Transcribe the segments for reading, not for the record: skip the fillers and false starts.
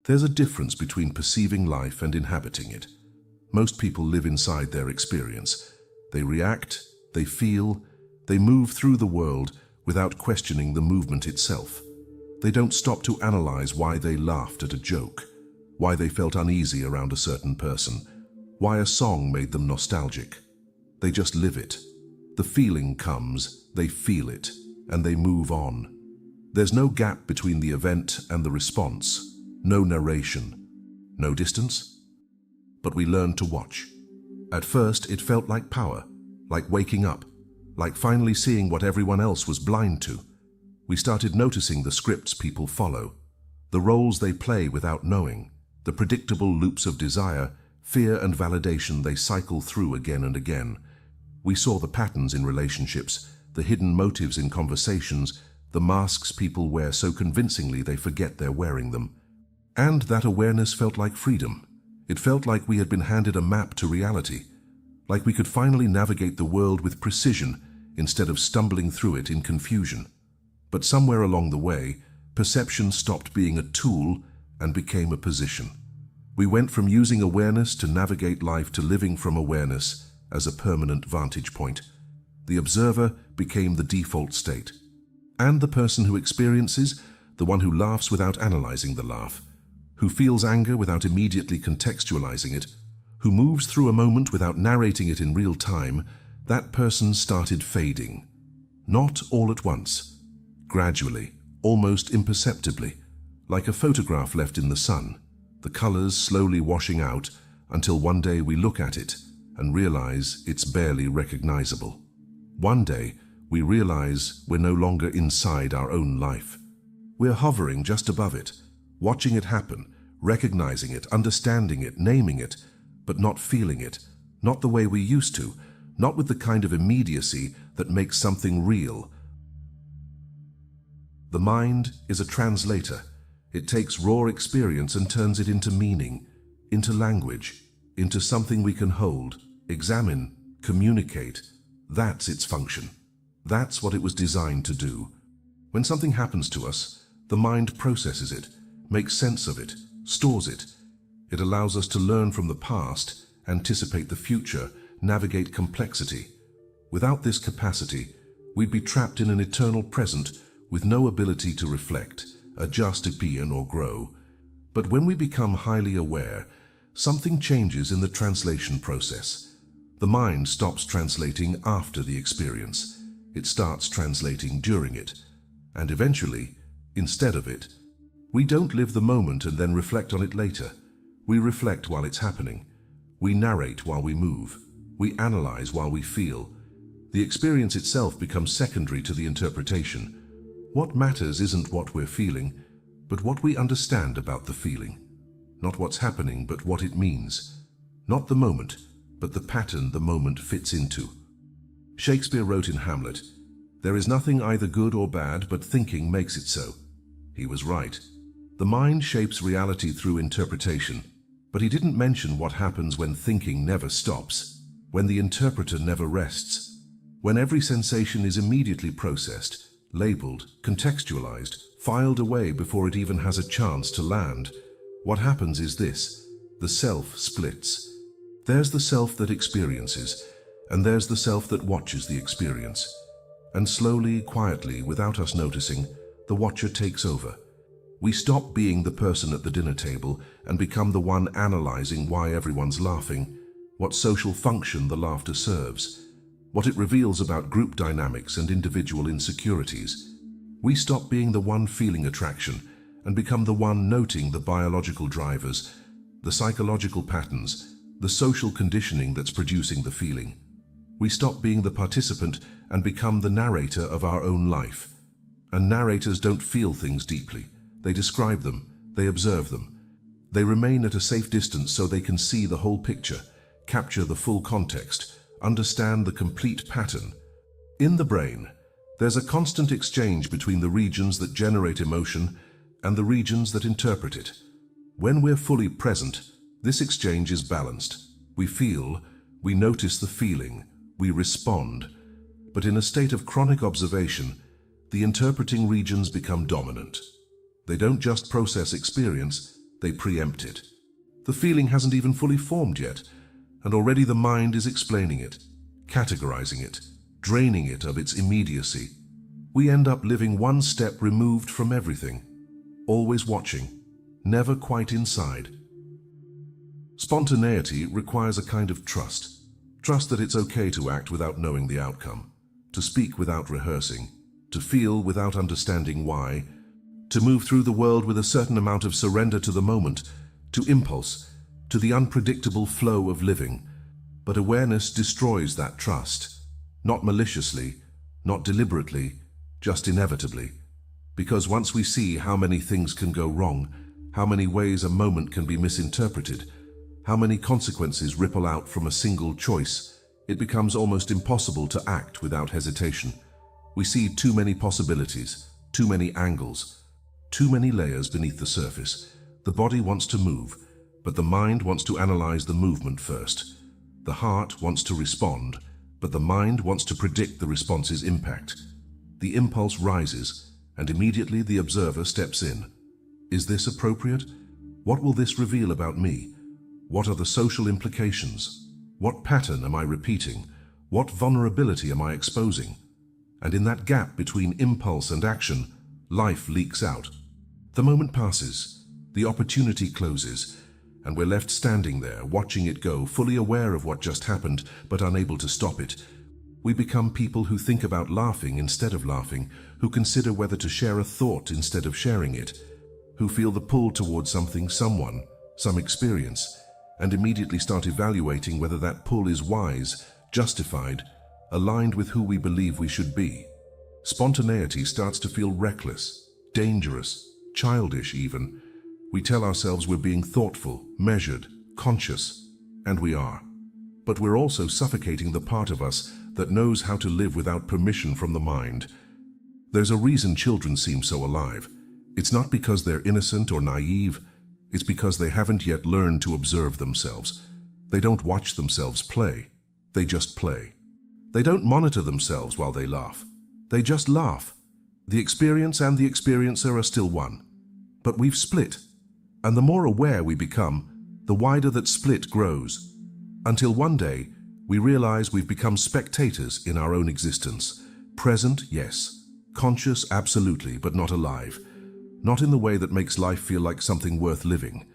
There's a difference between perceiving life and inhabiting it. Most people live inside their experience. They react, they feel, they move through the world without questioning the movement itself. They don't stop to analyze why they laughed at a joke, why they felt uneasy around a certain person, why a song made them nostalgic. They just live it. The feeling comes, they feel it, and they move on. There's no gap between the event and the response, no narration, no distance. But we learned to watch. At first, it felt like power, like waking up, like finally seeing what everyone else was blind to. We started noticing the scripts people follow, the roles they play without knowing, the predictable loops of desire, fear and validation they cycle through again and again. We saw the patterns in relationships, the hidden motives in conversations, the masks people wear so convincingly they forget they're wearing them. And that awareness felt like freedom. It felt like we had been handed a map to reality, like we could finally navigate the world with precision instead of stumbling through it in confusion. But somewhere along the way, perception stopped being a tool and became a position. We went from using awareness to navigate life to living from awareness as a permanent vantage point. The observer became the default state. And the person who experiences, the one who laughs without analyzing the laugh, who feels anger without immediately contextualizing it, who moves through a moment without narrating it in real time, that person started fading. Not all at once, gradually, almost imperceptibly, like a photograph left in the sun, the colors slowly washing out until one day we look at it and realize it's barely recognizable. One day, we realize we're no longer inside our own life. We're hovering just above it, watching it happen, recognizing it, understanding it, naming it, but not feeling it, not the way we used to, not with the kind of immediacy that makes something real. The mind is a translator. It takes raw experience and turns it into meaning, into language, into something we can hold, examine, communicate. That's its function. That's what it was designed to do. When something happens to us, the mind processes it, makes sense of it, stores it. It allows us to learn from the past, anticipate the future, navigate complexity. Without this capacity, we'd be trapped in an eternal present with no ability to reflect, adjust, opinion, or grow. But when we become highly aware, something changes in the translation process. The mind stops translating after the experience. It starts translating during it. And eventually, instead of it, we don't live the moment and then reflect on it later. We reflect while it's happening. We narrate while we move. We analyze while we feel. The experience itself becomes secondary to the interpretation. What matters isn't what we're feeling, but what we understand about the feeling. Not what's happening, but what it means. Not the moment, but the pattern the moment fits into. Shakespeare wrote in Hamlet, "There is nothing either good or bad, but thinking makes it so." He was right. The mind shapes reality through interpretation, but he didn't mention what happens when thinking never stops, when the interpreter never rests, when every sensation is immediately processed, labeled, contextualized, filed away before it even has a chance to land. What happens is this: the self splits. There's the self that experiences, and there's the self that watches the experience. And slowly, quietly, without us noticing, the watcher takes over. We stop being the person at the dinner table and become the one analyzing why everyone's laughing, what social function the laughter serves, what it reveals about group dynamics and individual insecurities. We stop being the one feeling attraction and become the one noting the biological drivers, the psychological patterns, the social conditioning that's producing the feeling. We stop being the participant and become the narrator of our own life. And narrators don't feel things deeply. They describe them, they observe them. They remain at a safe distance so they can see the whole picture, capture the full context, understand the complete pattern. In the brain, there's a constant exchange between the regions that generate emotion and the regions that interpret it. When we're fully present, this exchange is balanced. We feel, we notice the feeling, we respond. But in a state of chronic observation, the interpreting regions become dominant. They don't just process experience, They preempt it. The feeling hasn't even fully formed yet, and already the mind is explaining it, categorizing it, draining it of its immediacy. We end up living one step removed from everything, always watching, never quite inside. Spontaneity requires a kind of trust. Trust that it's okay to act without knowing the outcome, to speak without rehearsing, to feel without understanding why, to move through the world with a certain amount of surrender to the moment, to impulse, to the unpredictable flow of living. But awareness destroys that trust, not maliciously, not deliberately, just inevitably. Because once we see how many things can go wrong, how many ways a moment can be misinterpreted, how many consequences ripple out from a single choice, it becomes almost impossible to act without hesitation. We see too many possibilities, too many angles, too many layers beneath the surface. The body wants to move, but the mind wants to analyze the movement first. The heart wants to respond, but the mind wants to predict the response's impact. The impulse rises, and immediately the observer steps in. Is this appropriate? What will this reveal about me? What are the social implications? What pattern am I repeating? What vulnerability am I exposing? And in that gap between impulse and action, life leaks out. The moment passes, the opportunity closes, and we're left standing there, watching it go, fully aware of what just happened, but unable to stop it. We become people who think about laughing instead of laughing, who consider whether to share a thought instead of sharing it, who feel the pull towards something, someone, some experience, and immediately start evaluating whether that pull is wise, justified, aligned with who we believe we should be. Spontaneity starts to feel reckless, dangerous, childish even. We tell ourselves we're being thoughtful, measured, conscious, and we are. But we're also suffocating the part of us that knows how to live without permission from the mind. There's a reason children seem so alive. It's not because they're innocent or naive. It's because they haven't yet learned to observe themselves. They don't watch themselves play. They just play. They don't monitor themselves while they laugh. They just laugh. The experience and the experiencer are still one. But we've split. And the more aware we become, the wider that split grows. Until one day, we realize we've become spectators in our own existence. Present, yes. Conscious, absolutely, but not alive. Not in the way that makes life feel like something worth living.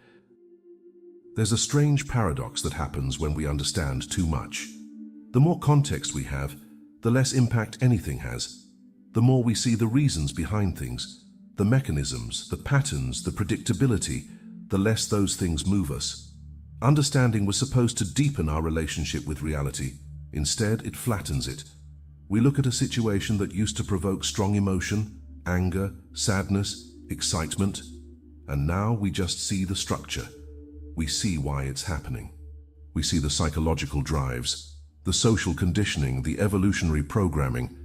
There's a strange paradox that happens when we understand too much. The more context we have, the less impact anything has. The more we see the reasons behind things, the mechanisms, the patterns, the predictability, the less those things move us. Understanding was supposed to deepen our relationship with reality. Instead, it flattens it. We look at a situation that used to provoke strong emotion, anger, sadness, excitement, and now we just see the structure. We see why it's happening. We see the psychological drives, the social conditioning, the evolutionary programming,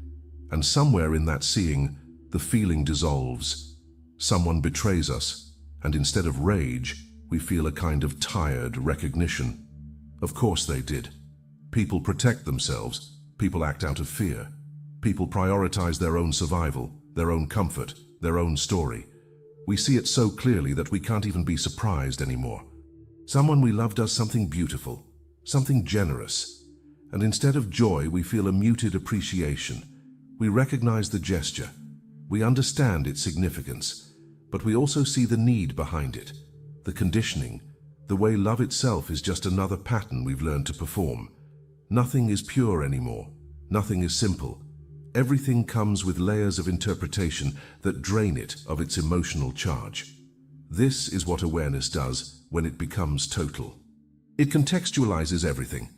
and somewhere in that seeing, the feeling dissolves. Someone betrays us, and instead of rage, we feel a kind of tired recognition. Of course they did. People protect themselves. People act out of fear. People prioritize their own survival, their own comfort, their own story. We see it so clearly that we can't even be surprised anymore. Someone we love does something beautiful, something generous, and instead of joy, we feel a muted appreciation. We recognize the gesture. We understand its significance, but we also see the need behind it, the conditioning, the way love itself is just another pattern we've learned to perform. Nothing is pure anymore. Nothing is simple. Everything comes with layers of interpretation that drain it of its emotional charge. This is what awareness does when it becomes total. It contextualizes everything.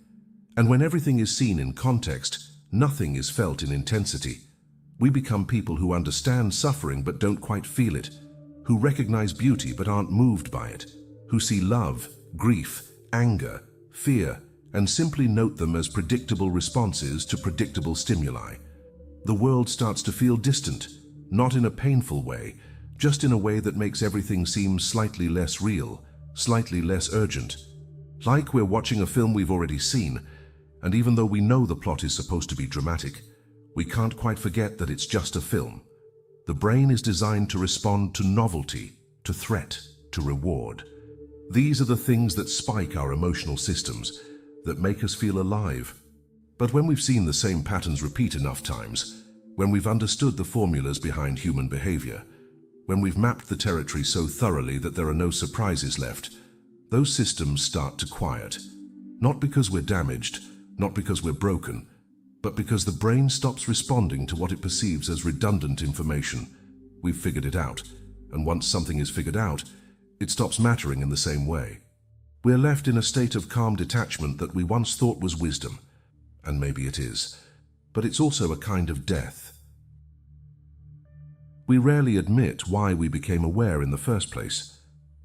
And when everything is seen in context, nothing is felt in intensity. We become people who understand suffering but don't quite feel it, who recognize beauty but aren't moved by it, who see love, grief, anger, fear, and simply note them as predictable responses to predictable stimuli. The world starts to feel distant, not in a painful way, just in a way that makes everything seem slightly less real, slightly less urgent. Like we're watching a film we've already seen, and even though we know the plot is supposed to be dramatic, we can't quite forget that it's just a film. The brain is designed to respond to novelty, to threat, to reward. These are the things that spike our emotional systems, that make us feel alive. But when we've seen the same patterns repeat enough times, when we've understood the formulas behind human behavior, when we've mapped the territory so thoroughly that there are no surprises left, those systems start to quiet. Not because we're damaged, not because we're broken, but because the brain stops responding to what it perceives as redundant information. We've figured it out, and once something is figured out, it stops mattering in the same way. We're left in a state of calm detachment that we once thought was wisdom, and maybe it is, but it's also a kind of death. We rarely admit why we became aware in the first place.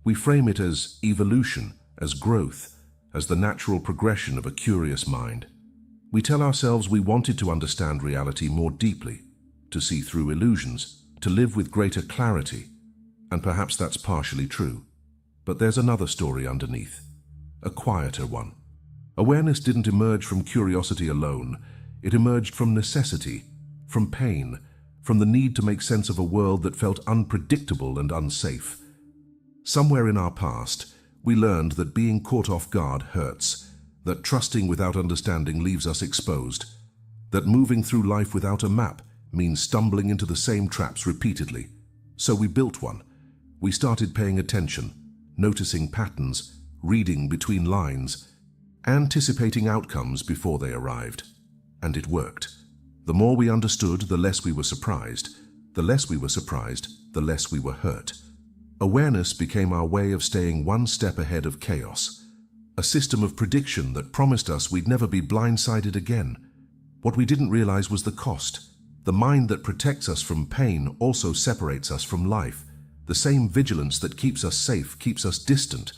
We frame it as evolution, as growth, as the natural progression of a curious mind. We tell ourselves we wanted to understand reality more deeply, to see through illusions, to live with greater clarity, and perhaps that's partially true. But there's another story underneath, a quieter one. Awareness didn't emerge from curiosity alone. It emerged from necessity, from pain, from the need to make sense of a world that felt unpredictable and unsafe. Somewhere in our past, we learned that being caught off guard hurts, that trusting without understanding leaves us exposed, that moving through life without a map means stumbling into the same traps repeatedly. So we built one. We started paying attention, noticing patterns, reading between lines, anticipating outcomes before they arrived. And it worked. The more we understood, the less we were surprised. The less we were surprised, the less we were hurt. Awareness became our way of staying one step ahead of chaos, a system of prediction that promised us we'd never be blindsided again. What we didn't realize was the cost. The mind that protects us from pain also separates us from life. The same vigilance that keeps us safe keeps us distant.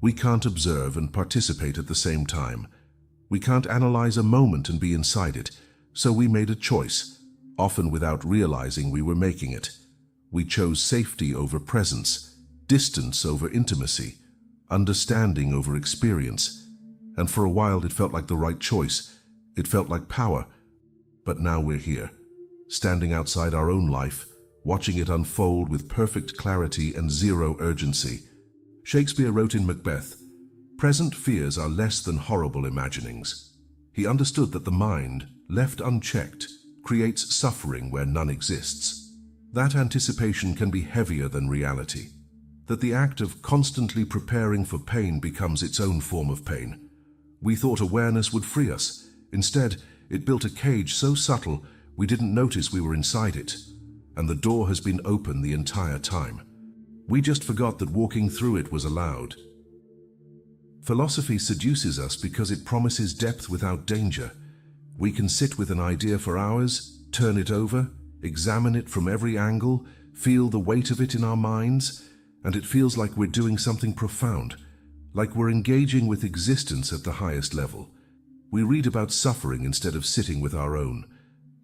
We can't observe and participate at the same time. We can't analyze a moment and be inside it. So we made a choice, often without realizing we were making it. We chose safety over presence, distance over intimacy, understanding over experience. And for a while it felt like the right choice. It felt like power. But now we're here, standing outside our own life, watching it unfold with perfect clarity and zero urgency. Shakespeare wrote in Macbeth, "Present fears are less than horrible imaginings." He understood that the mind, left unchecked, creates suffering where none exists. That anticipation can be heavier than reality. That the act of constantly preparing for pain becomes its own form of pain. We thought awareness would free us. Instead, it built a cage so subtle we didn't notice we were inside it. And the door has been open the entire time. We just forgot that walking through it was allowed. Philosophy seduces us because it promises depth without danger. We can sit with an idea for hours, turn it over, examine it from every angle, feel the weight of it in our minds, and it feels like we're doing something profound, like we're engaging with existence at the highest level. We read about suffering instead of sitting with our own.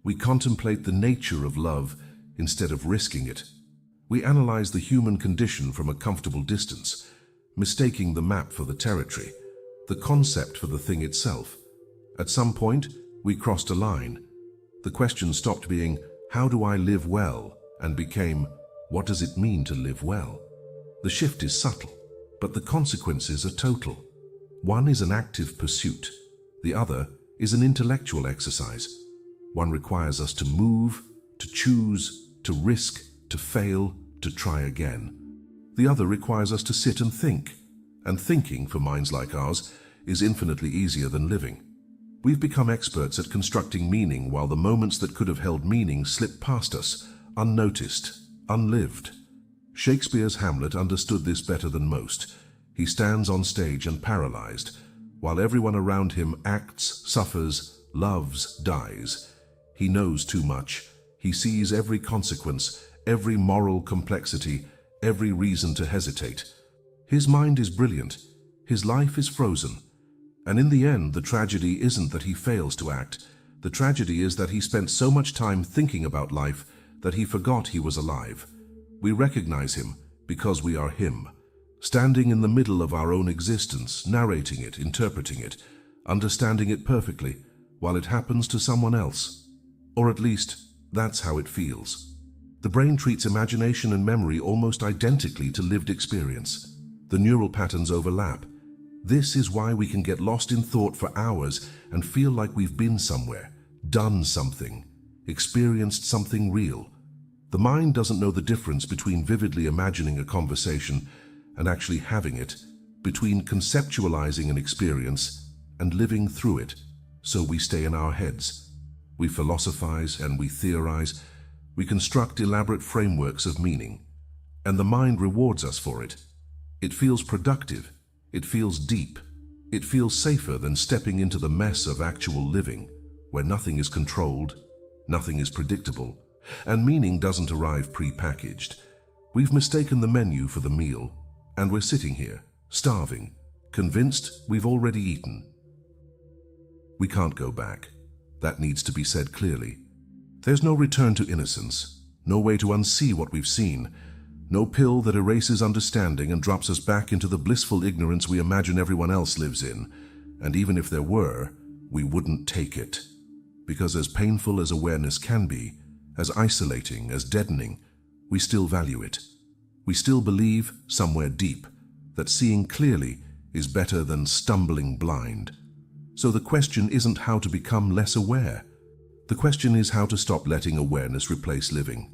We contemplate the nature of love instead of risking it. We analyze the human condition from a comfortable distance, mistaking the map for the territory, the concept for the thing itself. At some point, we crossed a line. The question stopped being, "How do I live well?" and became, "What does it mean to live well?" The shift is subtle, but the consequences are total. One is an active pursuit. The other is an intellectual exercise. One requires us to move, to choose, to risk, to fail, to try again. The other requires us to sit and think. And thinking, for minds like ours, is infinitely easier than living. We've become experts at constructing meaning while the moments that could have held meaning slip past us, unnoticed, unlived. Shakespeare's Hamlet understood this better than most. He stands on stage and paralyzed, while everyone around him acts, suffers, loves, dies. He knows too much. He sees every consequence, every moral complexity, every reason to hesitate. His mind is brilliant. His life is frozen. And in the end, the tragedy isn't that he fails to act. The tragedy is that he spent so much time thinking about life that he forgot he was alive. We recognize him because we are him, standing in the middle of our own existence, narrating it, interpreting it, understanding it perfectly, while it happens to someone else. Or at least, that's how it feels. The brain treats imagination and memory almost identically to lived experience. The neural patterns overlap. This is why we can get lost in thought for hours and feel like we've been somewhere, done something, experienced something real. The mind doesn't know the difference between vividly imagining a conversation and actually having it, between conceptualizing an experience and living through it, so we stay in our heads. We philosophize and we theorize. We construct elaborate frameworks of meaning, and the mind rewards us for it. It feels productive. It feels deep. It feels safer than stepping into the mess of actual living, where nothing is controlled, nothing is predictable, and meaning doesn't arrive pre-packaged. We've mistaken the menu for the meal, and we're sitting here, starving, convinced we've already eaten. We can't go back. That needs to be said clearly. There's no return to innocence, no way to unsee what we've seen, no pill that erases understanding and drops us back into the blissful ignorance we imagine everyone else lives in. And even if there were, we wouldn't take it. Because as painful as awareness can be, as isolating, as deadening, we still value it. We still believe, somewhere deep, that seeing clearly is better than stumbling blind. So the question isn't how to become less aware. The question is how to stop letting awareness replace living.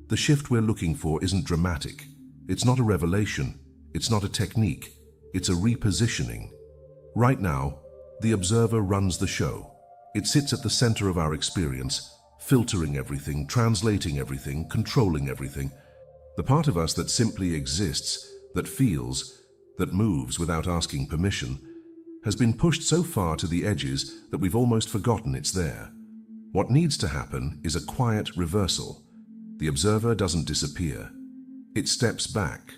The shift we're looking for isn't dramatic. It's not a revelation. It's not a technique. It's a repositioning. Right now, the observer runs the show. It sits at the center of our experience, filtering everything, translating everything, controlling everything. The part of us that simply exists, that feels, that moves without asking permission, has been pushed so far to the edges that we've almost forgotten it's there. What needs to happen is a quiet reversal. The observer doesn't disappear. It steps back.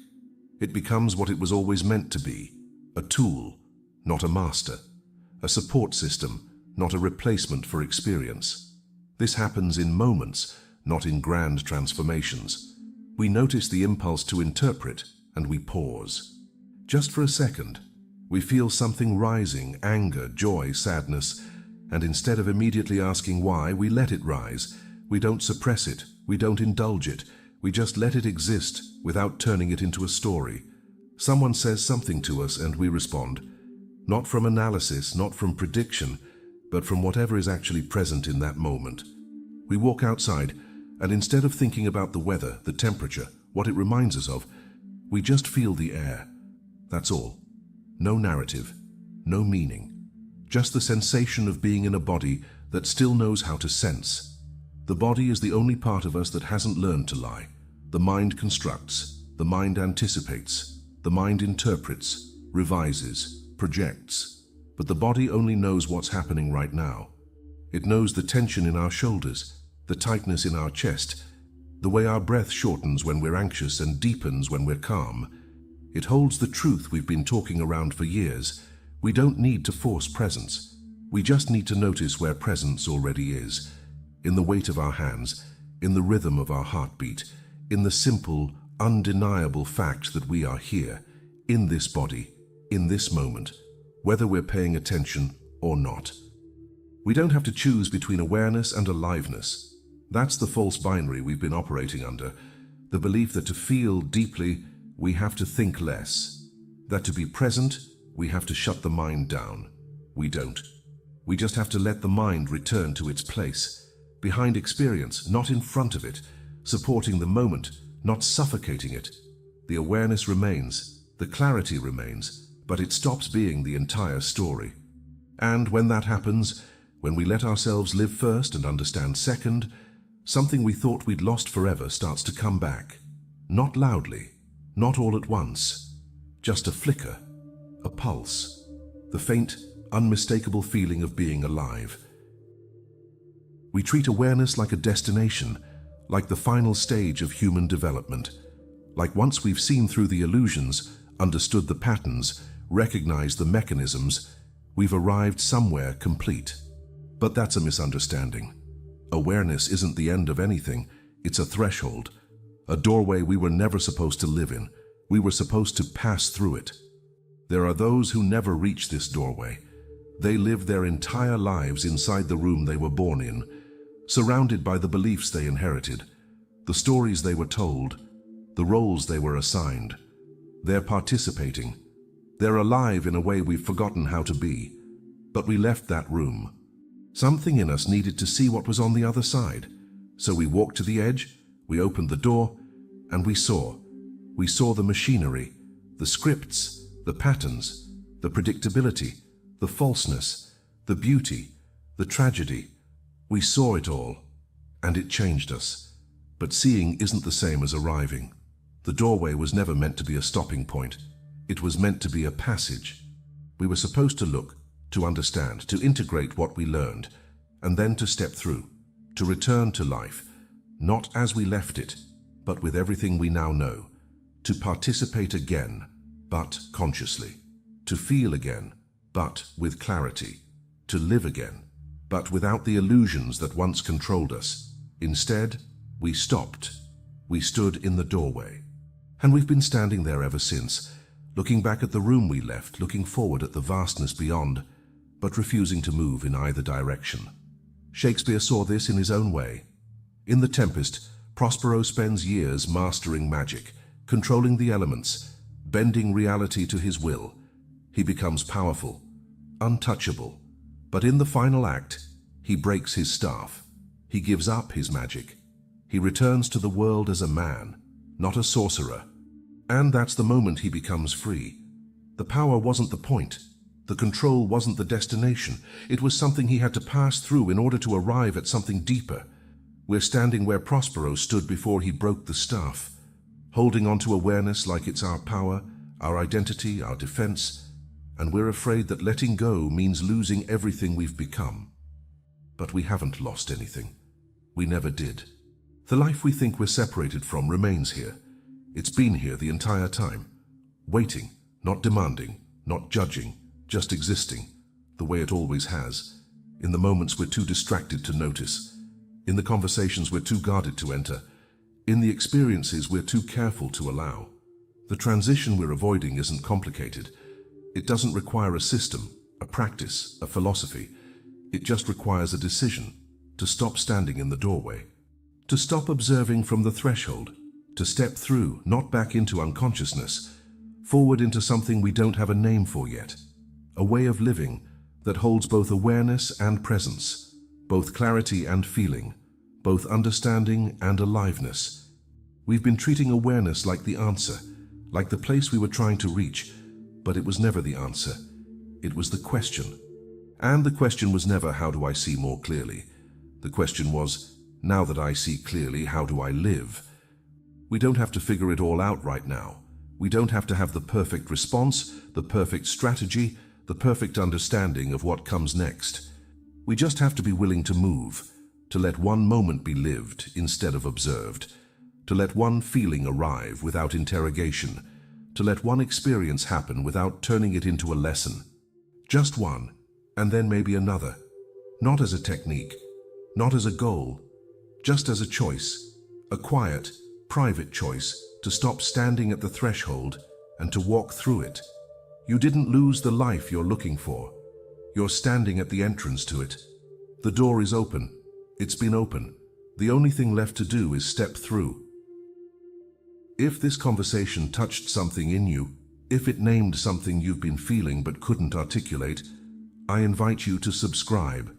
It becomes what it was always meant to be, a tool, not a master, a support system, not a replacement for experience. This happens in moments, not in grand transformations. We notice the impulse to interpret, and we pause. Just for a second, we feel something rising, anger, joy, sadness, and instead of immediately asking why, we let it rise. We don't suppress it, we don't indulge it, we just let it exist without turning it into a story. Someone says something to us and we respond, not from analysis, not from prediction, but from whatever is actually present in that moment. We walk outside, and instead of thinking about the weather, the temperature, what it reminds us of, we just feel the air. That's all. No narrative, no meaning. Just the sensation of being in a body that still knows how to sense. The body is the only part of us that hasn't learned to lie. The mind constructs, the mind anticipates, the mind interprets, revises, projects. But the body only knows what's happening right now. It knows the tension in our shoulders, the tightness in our chest, the way our breath shortens when we're anxious and deepens when we're calm. It holds the truth we've been talking around for years. We don't need to force presence. We just need to notice where presence already is. In the weight of our hands, in the rhythm of our heartbeat, in the simple, undeniable fact that we are here, in this body, in this moment, whether we're paying attention or not. We don't have to choose between awareness and aliveness. That's the false binary we've been operating under, the belief that to feel deeply, we have to think less, that to be present, we have to shut the mind down. We don't. We just have to let the mind return to its place, behind experience, not in front of it, supporting the moment, not suffocating it. The awareness remains, the clarity remains, but it stops being the entire story. And when that happens, when we let ourselves live first and understand second, something we thought we'd lost forever starts to come back. Not loudly, not all at once, just a flicker, a pulse, the faint, unmistakable feeling of being alive. We treat awareness like a destination, like the final stage of human development, like once we've seen through the illusions, understood the patterns, recognized the mechanisms, we've arrived somewhere complete. But that's a misunderstanding. Awareness isn't the end of anything, it's a threshold, a doorway we were never supposed to live in. We were supposed to pass through it. There are those who never reach this doorway. They live their entire lives inside the room they were born in, surrounded by the beliefs they inherited, the stories they were told, the roles they were assigned. They're participating. They're alive in a way we've forgotten how to be. But we left that room. Something in us needed to see what was on the other side. So we walked to the edge, we opened the door, and we saw. We saw the machinery, the scripts, the patterns, the predictability, the falseness, the beauty, the tragedy. We saw it all, and it changed us. But seeing isn't the same as arriving. The doorway was never meant to be a stopping point. It was meant to be a passage. We were supposed to look, to understand, to integrate what we learned, and then to step through, to return to life, not as we left it, but with everything we now know, to participate again, but consciously, to feel again, but with clarity, to live again, but without the illusions that once controlled us. Instead, we stopped. We stood in the doorway. And we've been standing there ever since, looking back at the room we left, looking forward at the vastness beyond, but refusing to move in either direction. Shakespeare saw this in his own way. In The Tempest, Prospero spends years mastering magic, controlling the elements, bending reality to his will. He becomes powerful, untouchable. But in the final act, he breaks his staff. He gives up his magic. He returns to the world as a man, not a sorcerer. And that's the moment he becomes free. The power wasn't the point. The control wasn't the destination. It was something he had to pass through in order to arrive at something deeper. We're standing where Prospero stood before he broke the staff, holding on to awareness like it's our power, our identity, our defense, and we're afraid that letting go means losing everything we've become. But we haven't lost anything. We never did. The life we think we're separated from remains here. It's been here the entire time, waiting, not demanding, not judging, just existing, the way it always has, in the moments we're too distracted to notice, in the conversations we're too guarded to enter, in the experiences we're too careful to allow. The transition we're avoiding isn't complicated. It doesn't require a system, a practice, a philosophy. It just requires a decision to stop standing in the doorway, to stop observing from the threshold, to step through, not back into unconsciousness, forward into something we don't have a name for yet, a way of living that holds both awareness and presence, both clarity and feeling, both understanding and aliveness. We've been treating awareness like the answer, like the place we were trying to reach, but it was never the answer. It was the question. And the question was never, how do I see more clearly? The question was, now that I see clearly, how do I live? We don't have to figure it all out right now. We don't have to have the perfect response, the perfect strategy, the perfect understanding of what comes next. We just have to be willing to move, to let one moment be lived instead of observed, to let one feeling arrive without interrogation, to let one experience happen without turning it into a lesson. Just one, and then maybe another. Not as a technique, not as a goal, just as a choice, a quiet, private choice to stop standing at the threshold and to walk through it. You didn't lose the life you're looking for. You're standing at the entrance to it. The door is open. It's been open. The only thing left to do is step through. If this conversation touched something in you, if it named something you've been feeling but couldn't articulate, I invite you to subscribe.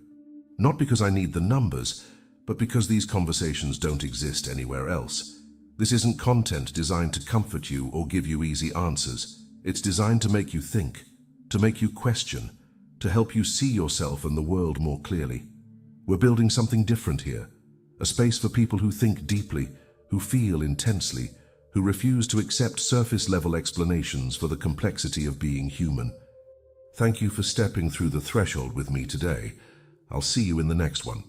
Not because I need the numbers, but because these conversations don't exist anywhere else. This isn't content designed to comfort you or give you easy answers. It's designed to make you think, to make you question, to help you see yourself and the world more clearly. We're building something different here, a space for people who think deeply, who feel intensely, who refuse to accept surface-level explanations for the complexity of being human. Thank you for stepping through the threshold with me today. I'll see you in the next one.